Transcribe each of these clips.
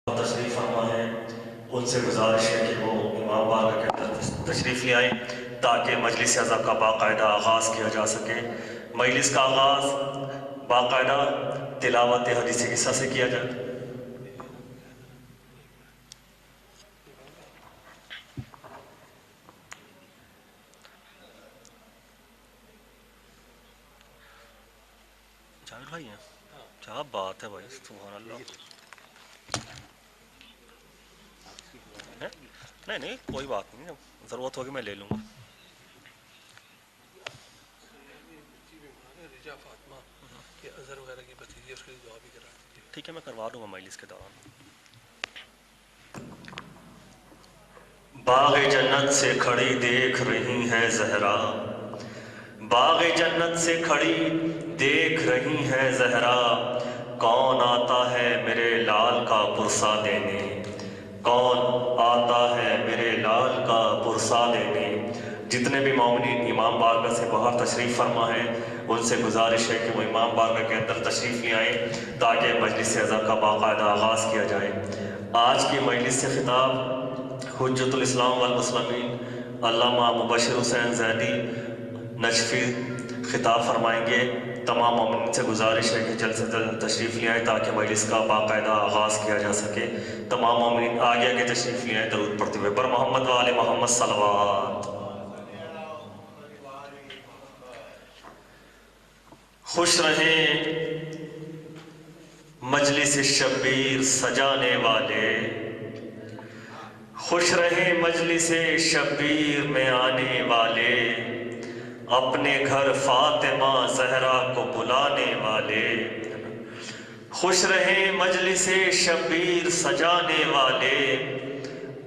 تشریف فرما ہے، ان سے گزارش ہے کہ وہ امام بارگاہ کے اندر تشریف لے آئیں تاکہ مجلس اعضا کا باقاعدہ آغاز کیا جا سکے۔ مجلس کا آغاز باقاعدہ تلاوت حدیث قصہ سے کیا جائے۔ جاوید بھائی ہیں، کیا بات ہے بھائی، سبحان اللہ۔ نہیں کوئی بات نہیں، ضرورت ہوگی میں لے لوں گا۔ ٹھیک ہے، میں کروا دوں گا مجلس کے دوران۔ باغ جنت سے کھڑی دیکھ رہی ہے زہرا، باغ جنت سے کھڑی دیکھ رہی ہے زہرا، کون آتا ہے میرے لال کا پرسہ دینے، کون آتا ہے میرے لال کا پرسہ دینے۔ جتنے بھی مومنین امام بارگاہ سے باہر تشریف فرما ہیں، ان سے گزارش ہے کہ وہ امام بارگاہ کے اندر تشریف لے آئیں تاکہ مجلس اعضا کا باقاعدہ آغاز کیا جائے۔ آج کی مجلس سے خطاب حجت الاسلام والمسلمین علامہ مبشر حسین زیدی نجفی خطاب فرمائیں گے۔ تمام مومنین سے گزارش ہے کہ جلد سے جلد تشریف لے آئیں تاکہ مجلس کا باقاعدہ آغاز کیا جا سکے۔ تمام مومنین آگے آگے تشریف لے آئیں درود پڑھتے ہوئے بر محمد و آل محمد صلوات۔ خوش رہیں مجلس شبیر سجانے والے، خوش رہیں مجلس شبیر میں آنے والے، اپنے گھر فاطمہ زہرا کو بلانے والے۔ خوش رہیں مجلس شبیر سجانے والے،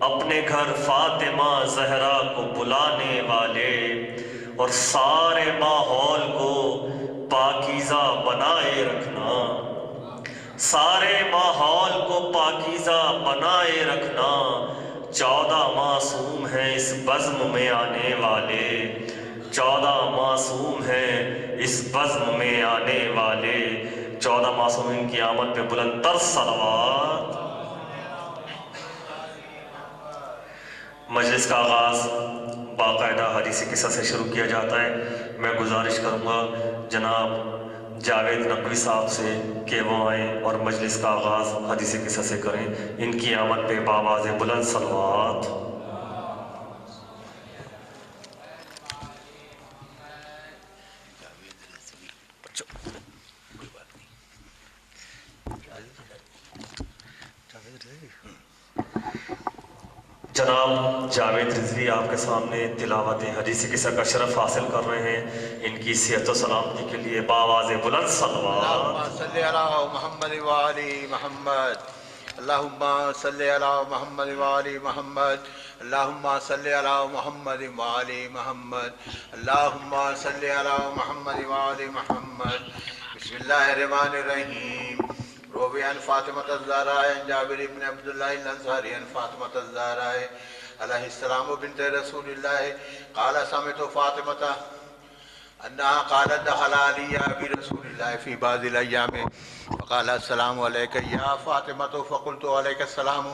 اپنے گھر فاطمہ زہرا کو بلانے والے، اور سارے ماحول کو پاکیزہ بنائے رکھنا، سارے ماحول کو پاکیزہ بنائے رکھنا۔ 14 معصوم ہیں اس بزم میں آنے والے، 14 معصوم ہیں اس بزم میں آنے والے۔ 14 معصومین کی آمد پہ بلند تر صلوات۔ مجلس کا آغاز باقاعدہ حدیث قصہ سے شروع کیا جاتا ہے۔ میں گزارش کروں گا جناب جاوید نقوی صاحب سے کہ وہ آئیں اور مجلس کا آغاز حدیث قصہ سے کریں۔ ان کی آمد پہ بآواز بلند صلوات۔ جناب جاوید رضوی آپ کے سامنے تلاوت حدیث قصہ کا شرف حاصل کر رہے ہیں۔ ان کی صحت و سلامتی کے لیے بآواز بلند صلوات۔ اللہم صلی علی محمد وآل محمد، اللہم صلی علی محمد وآل محمد، اللہم صلی علی محمد وآل محمد، اللہم صلی علی محمد وآل محمد۔ بسم اللہ الرحمن الرحیم۔ روی عن فاطمۃ الزہراء عن جابر بن عبداللہ الانصاری عن فاطمۃ الزہراء علیہ السلام بنت رسول اللہ قال سمعت فاطمۃ انہا قالت دخل علی ابی رسول اللہ فی بعض الایام فقال السلام علیک یا فاطمۃ فقلت علیک السلام